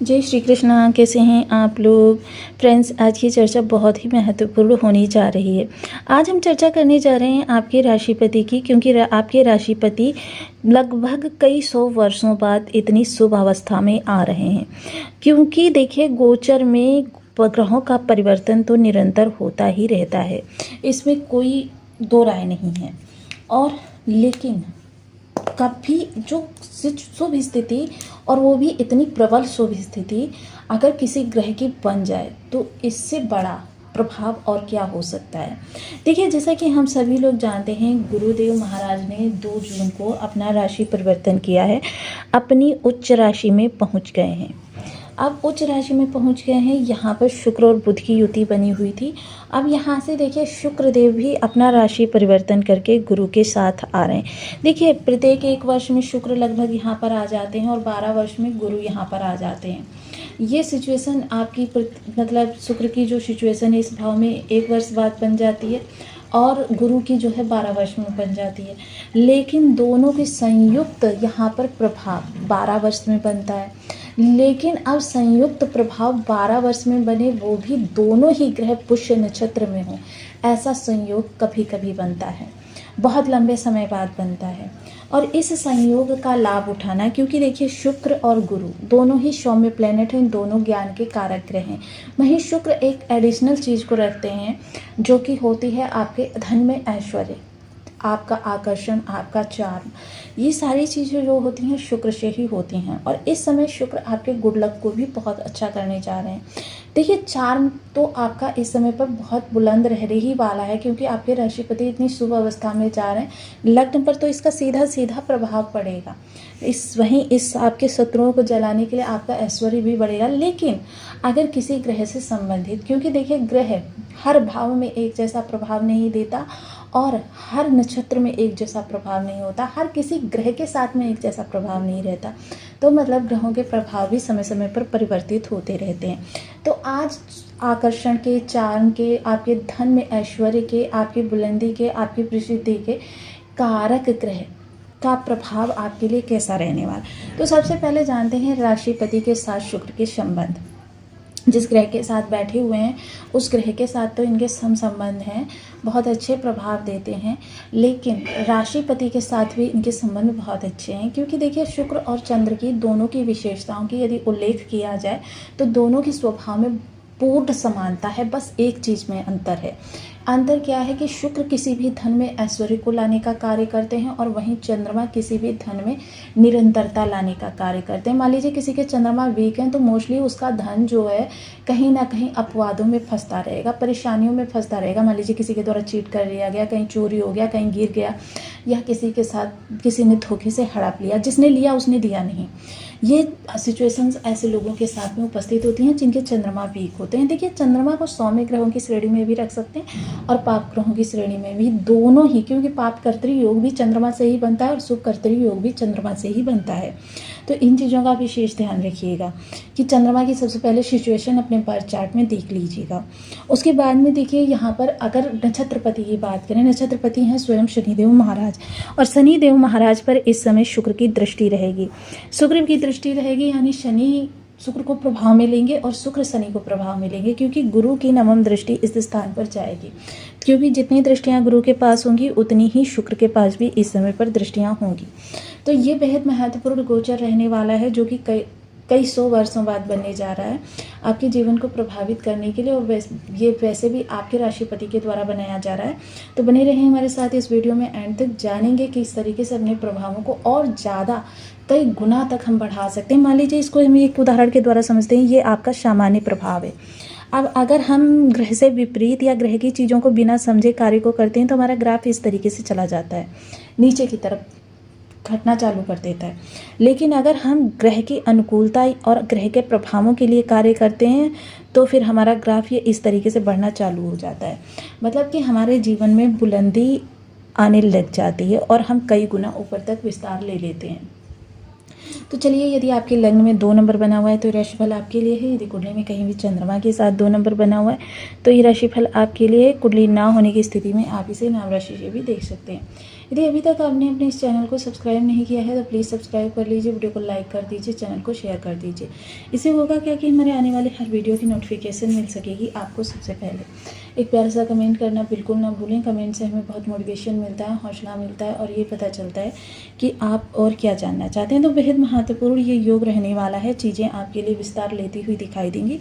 जय श्री कृष्णा। कैसे हैं आप लोग फ्रेंड्स। आज की चर्चा बहुत ही महत्वपूर्ण होने जा रही है। आज हम चर्चा करने जा रहे हैं आपके राशिपति की, क्योंकि आपके राशिपति लगभग कई सौ वर्षों बाद इतनी शुभ अवस्था में आ रहे हैं। क्योंकि देखिए, गोचर में ग्रहों का परिवर्तन तो निरंतर होता ही रहता है, इसमें कोई दो राय नहीं है। और लेकिन कभी जो शुभ स्थिति, और वो भी इतनी प्रबल शुभ स्थिति अगर किसी ग्रह की बन जाए तो इससे बड़ा प्रभाव और क्या हो सकता है। देखिए, जैसा कि हम सभी लोग जानते हैं, गुरुदेव महाराज ने 2 जून को अपना राशि परिवर्तन किया है, अपनी उच्च राशि में पहुंच गए हैं। अब उच्च राशि में पहुंच गए हैं। यहाँ पर शुक्र और बुध की युति बनी हुई थी। अब यहाँ से देखिए, शुक्रदेव भी अपना राशि परिवर्तन करके गुरु के साथ आ रहे हैं। देखिए, प्रत्येक 1 वर्ष में शुक्र लगभग यहाँ पर आ जाते हैं और 12 वर्ष में गुरु यहाँ पर आ जाते हैं। ये सिचुएशन आपकी मतलब शुक्र की जो सिचुएशन है इस भाव में 1 वर्ष बाद बन जाती है, और गुरु की जो है 12 वर्ष में बन जाती है। लेकिन दोनों के संयुक्त यहाँ पर प्रभाव 12 वर्ष में बनता है। लेकिन अब संयुक्त प्रभाव 12 वर्ष में बने, वो भी दोनों ही ग्रह पुष्य नक्षत्र में हो, ऐसा संयोग कभी कभी बनता है, बहुत लंबे समय बाद बनता है। और इस संयोग का लाभ उठाना, क्योंकि देखिए, शुक्र और गुरु दोनों ही सौम्य प्लेनेट हैं, दोनों ज्ञान के कारक ग्रह हैं। वहीं शुक्र एक एडिशनल चीज़ को रखते हैं जो कि होती है आपके धन में ऐश्वर्य, आपका आकर्षण, आपका चार्म। ये सारी चीज़ें जो होती हैं शुक्र से ही होती हैं। और इस समय शुक्र आपके गुड लक को भी बहुत अच्छा करने जा रहे हैं। देखिए, चार्म तो आपका इस समय पर बहुत बुलंद रहने ही वाला है, क्योंकि आपके राशिपति इतनी शुभ अवस्था में जा रहे हैं। लग्न पर तो इसका सीधा सीधा प्रभाव पड़ेगा। इस आपके शत्रुओं को जलाने के लिए आपका ऐश्वर्य भी बढ़ेगा। लेकिन अगर किसी ग्रह से संबंधित, क्योंकि देखिए, ग्रह हर भाव में एक जैसा प्रभाव नहीं देता और हर नक्षत्र में एक जैसा प्रभाव नहीं होता, हर किसी ग्रह के साथ में एक जैसा प्रभाव नहीं रहता। तो मतलब ग्रहों के प्रभाव भी समय समय पर परिवर्तित होते रहते हैं। तो आज आकर्षण के, चार्म के, आपके धन में ऐश्वर्य के, आपकी बुलंदी के, आपकी प्रसिद्धि के कारक ग्रह का प्रभाव आपके लिए कैसा रहने वाला। तो सबसे पहले जानते हैं राशिपति के साथ शुक्र के संबंध। जिस ग्रह के साथ बैठे हुए हैं उस ग्रह के साथ तो इनके संबंध हैं, बहुत अच्छे प्रभाव देते हैं। लेकिन राशिपति के साथ भी इनके संबंध बहुत अच्छे हैं, क्योंकि देखिए, शुक्र और चंद्र की दोनों की विशेषताओं की यदि उल्लेख किया जाए तो दोनों के स्वभाव में पूर्ण समानता है। बस एक चीज़ में अंतर है। अंतर क्या है कि शुक्र किसी भी धन में ऐश्वर्य को लाने का कार्य करते हैं, और वहीं चंद्रमा किसी भी धन में निरंतरता लाने का कार्य करते हैं। मान लीजिए किसी के चंद्रमा वीक हैं तो मोस्टली उसका धन जो है कहीं ना कहीं अपवादों में फंसता रहेगा, परेशानियों में फंसता रहेगा। मान लीजिए किसी के द्वारा चीट कर लिया गया, कहीं चोरी हो गया, कहीं गिर गया, या किसी के साथ किसी ने धोखे से हड़प लिया, जिसने लिया उसने दिया नहीं। ये सिचुएशंस ऐसे लोगों के साथ में उपस्थित होती हैं जिनके चंद्रमा वीक होते हैं। देखिए, चंद्रमा को सौम्य ग्रहों की श्रेणी में भी रख सकते हैं और पाप ग्रहों की श्रेणी में भी, दोनों ही, क्योंकि पाप कर्तरी योग भी चंद्रमा से ही बनता है और शुभ कर्तरी योग भी चंद्रमा से ही बनता है। तो इन चीज़ों का विशेष ध्यान रखिएगा कि चंद्रमा की सबसे पहले सिचुएशन अपने बर्थ चार्ट में देख लीजिएगा। उसके बाद में देखिए, यहाँ पर अगर नक्षत्रपति की बात करें, नक्षत्रपति हैं स्वयं शनिदेव महाराज, और शनिदेव महाराज पर इस समय शुक्र की दृष्टि रहेगी। शुक्र की दृष्टि रहेगी यानी शनि शुक्र को प्रभाव में लेंगे और शुक्र शनि को प्रभाव में लेंगे, क्योंकि गुरु की नवम दृष्टि इस स्थान पर जाएगी। क्योंकि जितनी दृष्टियां गुरु के पास होंगी उतनी ही शुक्र के पास भी इस समय पर दृष्टियां होंगी। तो ये बेहद महत्वपूर्ण गोचर रहने वाला है, जो कि कई सौ वर्षों बाद बनने जा रहा है आपके जीवन को प्रभावित करने के लिए। और ये वैसे भी आपके राशिपति के द्वारा बनाया जा रहा है। तो बने रहें हमारे साथ इस वीडियो में, एंड तक जानेंगे कि इस तरीके से अपने प्रभावों को और ज़्यादा कई गुना तक हम बढ़ा सकते हैं। मान लीजिए, इसको हम एक उदाहरण के द्वारा समझते हैं, ये आपका सामान्य प्रभाव है। अब अगर हम ग्रह से विपरीत या ग्रह की चीज़ों को बिना समझे कार्य को करते हैं तो हमारा ग्राफ इस तरीके से चला जाता है, नीचे की तरफ घटना चालू कर देता है। लेकिन अगर हम ग्रह की अनुकूलता और ग्रह के प्रभावों के लिए कार्य करते हैं तो फिर हमारा ग्राफ ये इस तरीके से बढ़ना चालू हो जाता है। मतलब कि हमारे जीवन में बुलंदी आने लग जाती है और हम कई गुना ऊपर तक विस्तार ले लेते हैं। तो चलिए, यदि आपके लग्न में 2 नंबर बना हुआ है तो राशिफल आपके लिए है। यदि कुंडली में कहीं भी चंद्रमा के साथ 2 नंबर बना हुआ है तो ये राशिफल आपके लिए है। कुंडली ना होने की स्थिति में आप इसे नाम राशि से भी देख सकते हैं। यदि अभी तक आपने अपने इस चैनल को सब्सक्राइब नहीं किया है तो प्लीज़ सब्सक्राइब कर लीजिए, वीडियो को लाइक कर दीजिए, चैनल को शेयर कर दीजिए। इससे होगा क्या कि हमारे आने वाले हर वीडियो की नोटिफिकेशन मिल सकेगी आपको सबसे पहले। एक प्यारा सा कमेंट करना बिल्कुल ना भूलें। कमेंट से हमें बहुत मोटिवेशन मिलता है, हौसला मिलता है और ये पता चलता है कि आप और क्या जानना चाहते हैं। तो बेहद महत्वपूर्ण ये योग रहने वाला है। चीज़ें आपके लिए विस्तार लेती हुई दिखाई देंगी।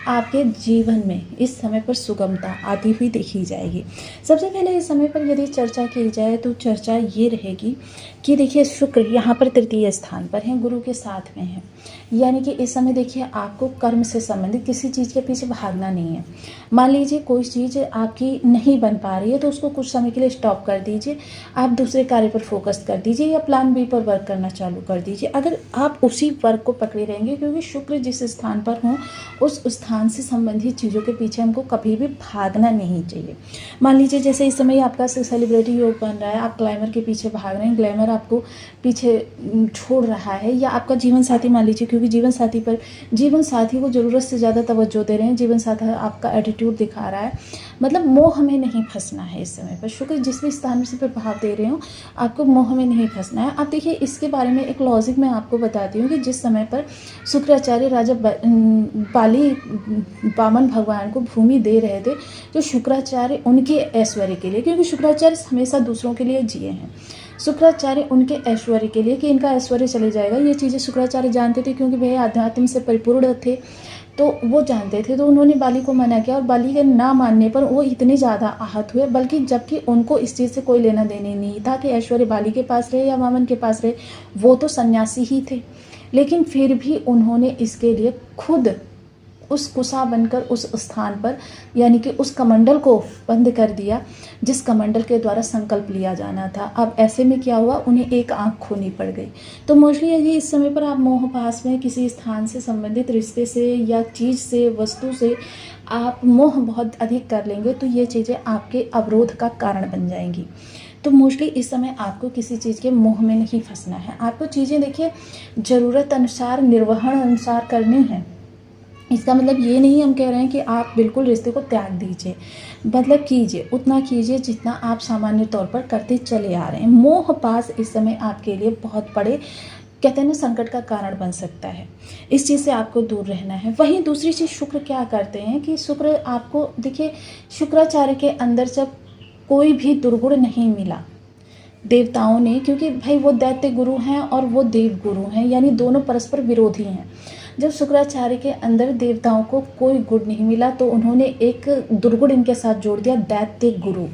आपके जीवन में इस समय पर सुगमता आती हुई देखी जाएगी। सबसे पहले इस समय पर यदि चर्चा की जाए तो चर्चा ये रहेगी कि देखिए शुक्र यहाँ पर तृतीय स्थान पर हैं, गुरु के साथ में हैं। यानी कि इस समय देखिए आपको कर्म से संबंधित किसी चीज़ के पीछे भागना नहीं है। मान लीजिए कोई चीज़ आपकी नहीं बन पा रही है तो उसको कुछ समय के लिए स्टॉप कर दीजिए, आप दूसरे कार्य पर फोकस कर दीजिए या प्लान बी पर वर्क करना चालू कर दीजिए। अगर आप उसी वर्क को पकड़े रहेंगे, क्योंकि शुक्र जिस स्थान पर हो उस स्थान से संबंधित चीज़ों के पीछे हमको कभी भी भागना नहीं चाहिए। मान लीजिए जैसे इस समय आपका सेलिब्रिटी योग बन रहा है, आप ग्लैमर के पीछे भाग रहे हैं, ग्लैमर आपको पीछे छोड़ रहा है, या आपका जीवन साथी मान लीजिए, क्योंकि जीवन साथी को ज़रूरत से ज़्यादा तवज्जो दे रहे हैं, जीवन साथी आपका एटीट्यूड दिखा रहा है, मतलब मोह में नहीं फंसना है इस समय पर। शुक्र जिस भी स्थान से प्रभाव दे रहे हो आपको मोह में नहीं फंसना है। अब देखिए इसके बारे में एक लॉजिक मैं आपको बताती हूँ कि जिस समय पर शुक्राचार्य राजा बाली वामन भगवान को भूमि दे रहे थे, जो शुक्राचार्य उनके ऐश्वर्य के लिए, क्योंकि शुक्राचार्य हमेशा दूसरों के लिए जिए हैं, शुक्राचार्य उनके ऐश्वर्य के लिए कि इनका ऐश्वर्य चले जाएगा, ये चीज़ें शुक्राचार्य जानते थे, क्योंकि वह आध्यात्म से परिपूर्ण थे तो वो जानते थे। तो उन्होंने बाली को मना किया और बाली के ना मानने पर वो इतने ज़्यादा आहत हुए, बल्कि जबकि उनको इस चीज़ से कोई लेना देना नहीं था कि ऐश्वर्य बाली के पास रहे या वामन के पास रहे, वो तो सन्यासी ही थे। लेकिन फिर भी उन्होंने इसके लिए खुद उस कुशा बनकर उस स्थान पर, यानी कि उस कमंडल को बंद कर दिया जिस कमंडल के द्वारा संकल्प लिया जाना था। अब ऐसे में क्या हुआ, उन्हें एक आंख खोनी पड़ गई। तो मोस्टली यदि इस समय पर आप मोहपाश में किसी स्थान से संबंधित रिश्ते से या चीज़ से, वस्तु से आप मोह बहुत अधिक कर लेंगे तो ये चीज़ें आपके अवरोध का कारण बन जाएंगी। तो मोस्टली इस समय आपको किसी चीज़ के मोह में नहीं फंसना है। आपको चीज़ें देखिए ज़रूरत अनुसार, निर्वहन अनुसार करनी है। इसका मतलब ये नहीं हम कह रहे हैं कि आप बिल्कुल रिश्ते को त्याग दीजिए, मतलब कीजिए, उतना कीजिए जितना आप सामान्य तौर पर करते चले आ रहे हैं। मोह पास इस समय आपके लिए बहुत बड़े, कहते हैं ना, संकट का कारण बन सकता है। इस चीज़ से आपको दूर रहना है। वहीं दूसरी चीज़ शुक्र क्या करते हैं कि शुक्र आपको देखिए, शुक्राचार्य के अंदर जब कोई भी दुर्गुण नहीं मिला देवताओं ने, क्योंकि भाई वो दैत्य गुरु हैं और वो देव गुरु हैं, यानी दोनों परस्पर विरोधी हैं। जब शुक्राचार्य के अंदर देवताओं को कोई गुण नहीं मिला तो उन्होंने एक दुर्गुण इनके साथ जोड़ दिया, दैत्य गुरु,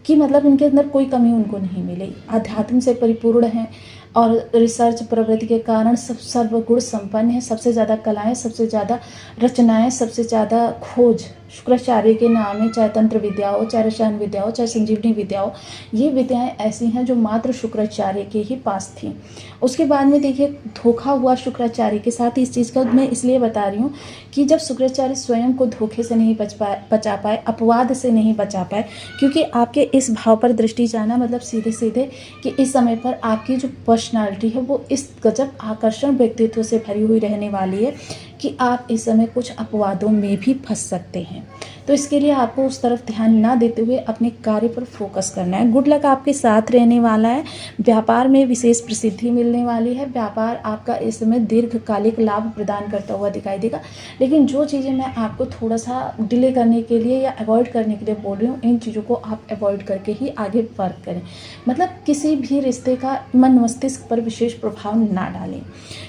कि मतलब इनके अंदर कोई कमी उनको नहीं मिली, आध्यात्म से परिपूर्ण हैं और रिसर्च प्रवृत्ति के कारण सब सर्वगुण संपन्न है। सबसे ज़्यादा कलाएं, सबसे ज़्यादा रचनाएं, सबसे ज़्यादा खोज शुक्राचार्य के नाम है। चाहे तंत्र विद्या हो, चाहे रसायन विद्या हो, चाहे संजीवनी विद्या हो, ये विद्याएं ऐसी हैं जो मात्र शुक्राचार्य के ही पास थी। उसके बाद में देखिए धोखा हुआ शुक्राचार्य के साथ। इस चीज़ का मैं इसलिए बता रही हूँ कि जब शुक्राचार्य स्वयं को धोखे से नहीं बचा पाए, अपवाद से नहीं बचा पाए, क्योंकि आपके इस भाव पर दृष्टि जाना मतलब सीधे सीधे कि इस समय पर आपकी जो पर्सनालिटी है वो इस गजब आकर्षण व्यक्तित्व से भरी हुई रहने वाली है कि आप इस समय कुछ अपवादों में भी फंस सकते हैं। तो इसके लिए आपको उस तरफ ध्यान ना देते हुए अपने कार्य पर फोकस करना है। गुड लक आपके साथ रहने वाला है। व्यापार में विशेष प्रसिद्धि मिलने वाली है। व्यापार आपका इस समय दीर्घकालिक लाभ प्रदान करता हुआ दिखाई देगा। लेकिन जो चीज़ें मैं आपको थोड़ा सा डिले करने के लिए या अवॉइड करने के लिए बोल रही हूँ, इन चीज़ों को आप अवॉइड करके ही आगे वर्क करें। मतलब किसी भी रिश्ते का मन मस्तिष्क पर विशेष प्रभाव ना डालें।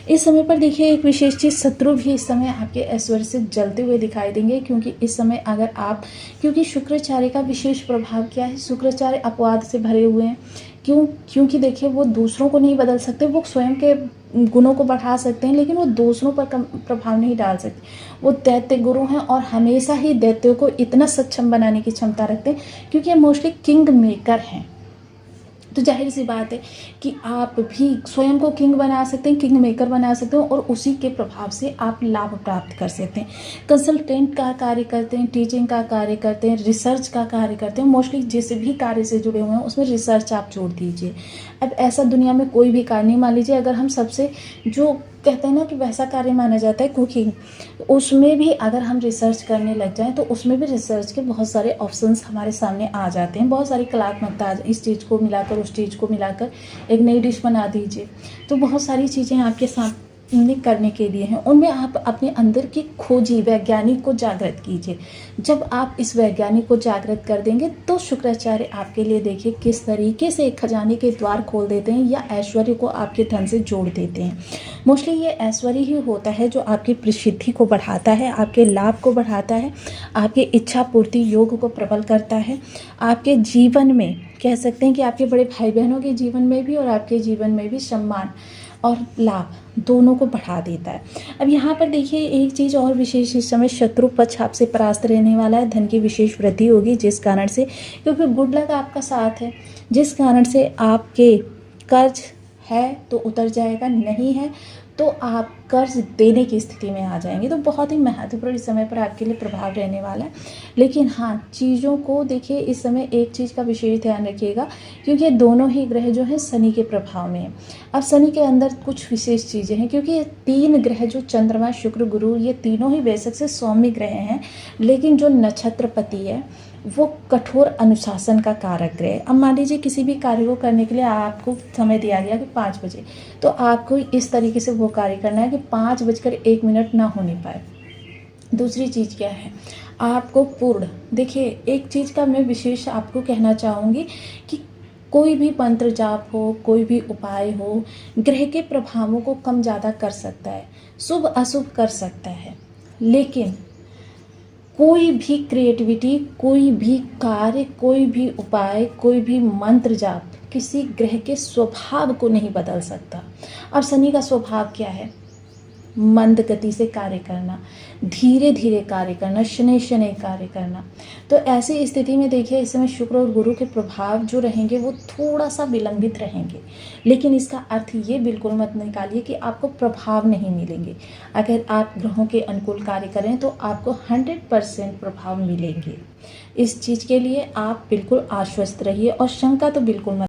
इस समय पर देखिए एक विशेष चीज़, शत्रु भी इस समय आपके ऐश्वर्य से जलते हुए दिखाई देंगे, क्योंकि इस समय अगर आप, क्योंकि शुक्राचार्य का विशेष प्रभाव क्या है, शुक्राचार्य अपवाद से भरे हुए हैं। क्योंकि देखिए वो दूसरों को नहीं बदल सकते, वो स्वयं के गुणों को बढ़ा सकते हैं लेकिन वो दूसरों पर प्रभाव नहीं डाल सकते। वो दैत्य गुरु हैं और हमेशा ही दैत्यों को इतना सक्षम बनाने की क्षमता रखते हैं, क्योंकि ये मोस्टली किंग मेकर हैं। तो जाहिर सी बात है कि आप भी स्वयं को किंग बना सकते हैं, किंग मेकर बना सकते हैं और उसी के प्रभाव से आप लाभ प्राप्त कर सकते हैं। कंसल्टेंट का कार्य करते हैं, टीचिंग का कार्य करते हैं, रिसर्च का कार्य करते हैं। मोस्टली जिस भी कार्य से जुड़े हुए हैं उसमें रिसर्च आप जोड़ दीजिए। अब ऐसा दुनिया में कोई भी कार्य नहीं, मान लीजिए अगर हम सबसे जो कहते हैं ना कि वैसा कार्य माना जाता है कुकिंग, उसमें भी अगर हम रिसर्च करने लग जाएं तो उसमें भी रिसर्च के बहुत सारे ऑप्शंस हमारे सामने आ जाते हैं। बहुत सारी कलात्मकता, इस चीज़ को मिलाकर उस चीज़ को मिलाकर एक नई डिश बना दीजिए, तो बहुत सारी चीज़ें आपके सामने करने के लिए हैं। उनमें आप अपने अंदर की खोजी वैज्ञानिक को जागृत कीजिए। जब आप इस वैज्ञानिक को जागृत कर देंगे तो शुक्राचार्य आपके लिए देखिए किस तरीके से एक खजाने के द्वार खोल देते हैं या ऐश्वर्य को आपके धन से जोड़ देते हैं। मोस्टली ये ऐश्वर्य ही होता है जो आपकी प्रसिद्धि को बढ़ाता है, आपके लाभ को बढ़ाता है, आपके इच्छा पूर्ति योग को प्रबल करता है। आपके जीवन में कह सकते हैं कि आपके बड़े भाई बहनों के जीवन में भी और आपके जीवन में भी सम्मान और लाभ दोनों को बढ़ा देता है। अब यहाँ पर देखिए एक चीज़ और विशेष, इस समय शत्रु पक्ष आपसे परास्त रहने वाला है, धन की विशेष वृद्धि होगी जिस कारण से, क्योंकि गुड लक आपका साथ है, जिस कारण से आपके कर्ज है तो उतर जाएगा, नहीं है तो आप कर्ज देने की स्थिति में आ जाएंगे। तो बहुत ही महत्वपूर्ण इस समय पर आपके लिए प्रभाव रहने वाला है। लेकिन हाँ, चीज़ों को देखिए इस समय एक चीज़ का विशेष ध्यान रखिएगा, क्योंकि दोनों ही ग्रह जो हैं शनि के प्रभाव में हैं। अब शनि के अंदर कुछ विशेष चीज़ें हैं, क्योंकि ये 3 ग्रह जो चंद्रमा शुक्र गुरु, ये तीनों ही वैसे से सौम्य ग्रह हैं, लेकिन जो नक्षत्रपति है वो कठोर अनुशासन का कारक ग्रह है। अब मान लीजिए किसी भी कार्य को करने के लिए आपको समय दिया गया कि 5 बजे, तो आपको इस तरीके से वो कार्य करना है कि 5:01 ना होने पाए। दूसरी चीज़ क्या है, आपको पूर्ण, देखिए एक चीज़ का मैं विशेष आपको कहना चाहूँगी कि कोई भी मंत्र जाप हो, कोई भी उपाय हो, ग्रह के प्रभावों को कम ज़्यादा कर सकता है, शुभ अशुभ कर सकता है, लेकिन कोई भी क्रिएटिविटी, कोई भी कार्य, कोई भी उपाय, कोई भी मंत्र जाप किसी ग्रह के स्वभाव को नहीं बदल सकता। अब शनि का स्वभाव क्या है, मंद गति से कार्य करना, धीरे धीरे कार्य करना, शनै शनै कार्य करना। तो ऐसी स्थिति में देखिए इस समय शुक्र और गुरु के प्रभाव जो रहेंगे वो थोड़ा सा विलंबित रहेंगे, लेकिन इसका अर्थ ये बिल्कुल मत निकालिए कि आपको प्रभाव नहीं मिलेंगे। अगर आप ग्रहों के अनुकूल कार्य करें तो आपको 100% प्रभाव मिलेंगे। इस चीज़ के लिए आप बिल्कुल आश्वस्त रहिए और शंका तो बिल्कुल मत